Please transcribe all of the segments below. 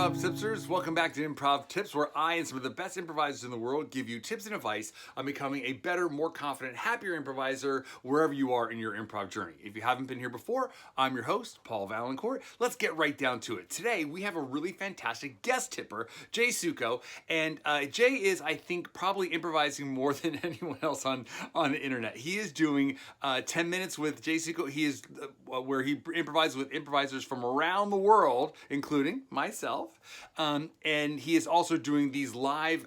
Improv Tipsters. Welcome back to Improv Tips, where I and some of the best improvisers in the world give you tips and advice on becoming a better, more confident, happier improviser wherever you are in your improv journey. If you haven't been here before, I'm your host, Paul Vaillancourt. Let's get right down to it. Today, we have a really fantastic guest tipper, Jay Sukow. And Jay is, I think, probably improvising more than anyone else on the internet. He is doing 10 Minutes with Jay Sukow. He is where he improvises with improvisers from around the world, including myself. And he is also doing these live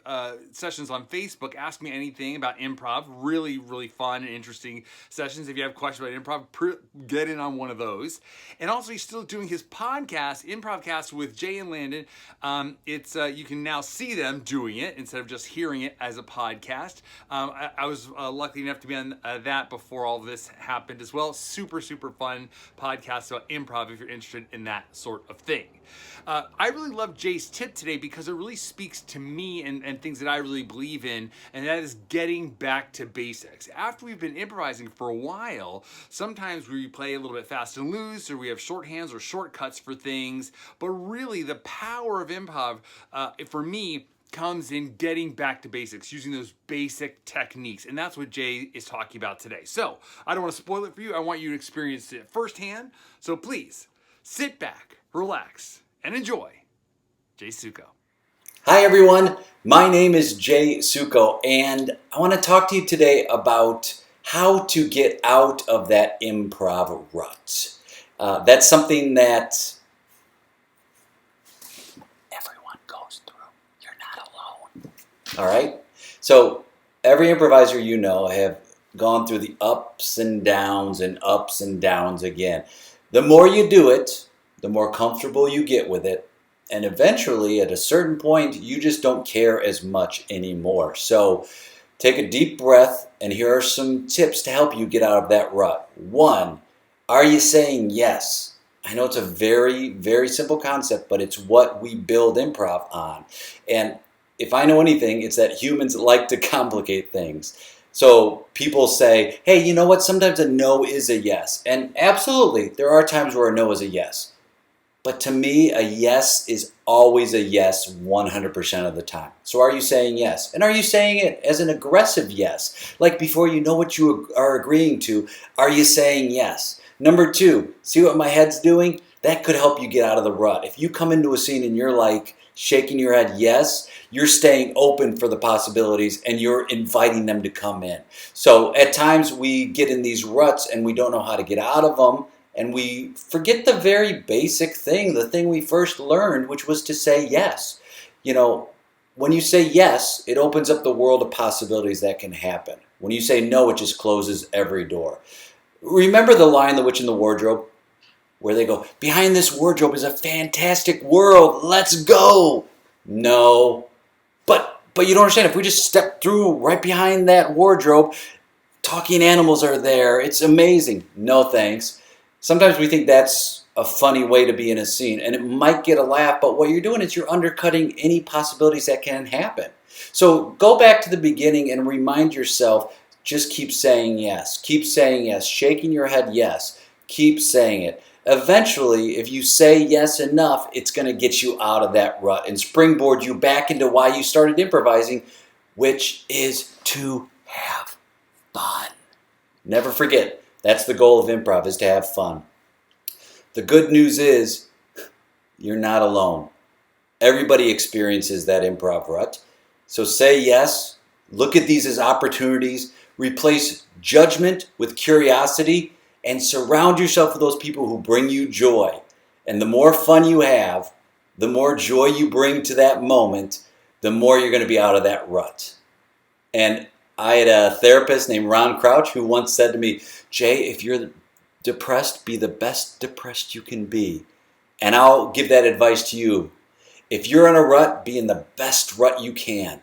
sessions on Facebook, Ask Me Anything about improv. Really, really fun and interesting sessions. If you have questions about improv, get in on one of those. And also, he's still doing his podcast, Improvcast with Jay and Landon. It's you can now see them doing it instead of just hearing it as a podcast. I was lucky enough to be on that before all this happened as well. Super, super fun podcast about improv if you're interested in that sort of thing. I really love Jay's tip today because it really speaks to me and things that I really believe in, and that is getting back to basics. After we've been improvising for a while, sometimes we play a little bit fast and loose, or we have shorthands or shortcuts for things, but really the power of improv, for me, comes in getting back to basics, using those basic techniques. And that's what Jay is talking about today. So I don't want to spoil it for you. I want you to experience it firsthand. So please sit back, relax, and enjoy Jay Sukow. Hi everyone, my name is Jay Sukow, and I want to talk to you today about how to get out of that improv rut. That's something that everyone goes through. You're not alone. All right? So every improviser you know have gone through the ups and downs again. The more you do it, the more comfortable you get with it. And eventually, at a certain point, you just don't care as much anymore. So take a deep breath, and here are some tips to help you get out of that rut. 1, are you saying yes? I know it's a very, very simple concept, but it's what we build improv on. And if I know anything, it's that humans like to complicate things. So people say, hey, you know what? Sometimes a no is a yes. And absolutely, there are times where a no is a yes. But to me, a yes is always a yes 100% of the time. So are you saying yes? And are you saying it as an aggressive yes? Like before you know what you are agreeing to, are you saying yes? Number 2, see what my head's doing? That could help you get out of the rut. If you come into a scene and you're like shaking your head yes, you're staying open for the possibilities and you're inviting them to come in. So at times we get in these ruts and we don't know how to get out of them. And we forget the very basic thing, the thing we first learned, which was to say yes. You know, when you say yes, it opens up the world of possibilities that can happen. When you say no, it just closes every door. Remember the line, The Witch in the Wardrobe, where they go, behind this wardrobe is a fantastic world, let's go. No, but you don't understand, if we just step through right behind that wardrobe, talking animals are there, it's amazing. No thanks. Sometimes we think that's a funny way to be in a scene, and it might get a laugh, but what you're doing is you're undercutting any possibilities that can happen. So go back to the beginning and remind yourself, just keep saying yes. Keep saying yes. Shaking your head yes. Keep saying it. Eventually, if you say yes enough, it's going to get you out of that rut and springboard you back into why you started improvising, which is to have fun. Never forget. That's the goal of improv, is to have fun. The good news is you're not alone. Everybody experiences that improv rut. So say yes. Look at these as opportunities. Replace judgment with curiosity and surround yourself with those people who bring you joy. And the more fun you have, the more joy you bring to that moment, the more you're going to be out of that rut. And I had a therapist named Ron Crouch who once said to me, Jay, if you're depressed, be the best depressed you can be. And I'll give that advice to you. If you're in a rut, be in the best rut you can.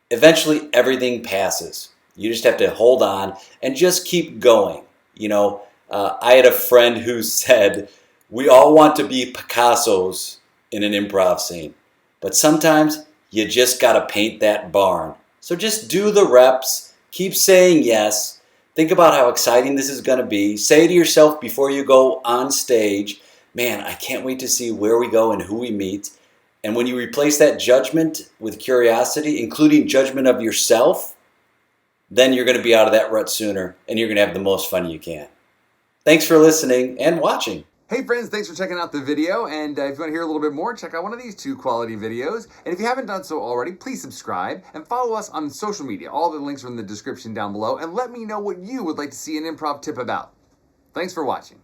Eventually, everything passes. You just have to hold on and just keep going. You know, I had a friend who said, we all want to be Picassos in an improv scene. But sometimes you just got to paint that barn. So just do the reps, keep saying yes, think about how exciting this is going to be. Say to yourself before you go on stage, man, I can't wait to see where we go and who we meet. And when you replace that judgment with curiosity, including judgment of yourself, then you're going to be out of that rut sooner and you're going to have the most fun you can. Thanks for listening and watching. Hey friends, thanks for checking out the video, and if you want to hear a little bit more, check out one of these 2 quality videos. And if you haven't done so already, please subscribe and follow us on social media. All the links are in the description down below, and let me know what you would like to see an improv tip about. Thanks for watching.